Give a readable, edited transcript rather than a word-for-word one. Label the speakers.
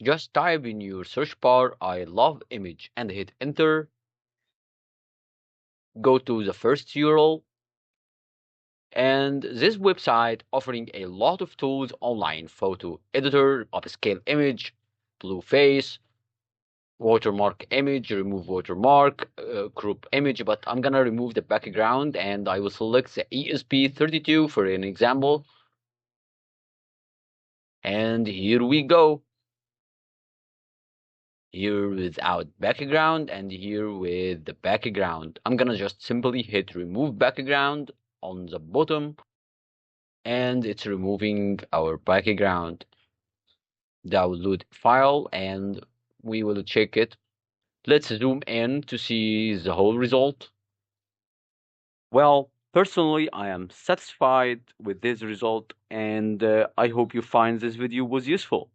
Speaker 1: Just type in your search bar I love image and hit enter. Go to the first URL, and this website offering a lot of tools online: photo editor, upscale image, blue face, watermark image, remove watermark, crop image, but I'm gonna remove the background and I will select the ESP32 for an example. And here we go. Here without background and here with the background. I'm gonna just simply hit remove background on the bottom and it's removing our background. Download file and we will check it. Let's zoom in to see the whole result. Well, personally, I am satisfied with this result and I hope you find this video was useful.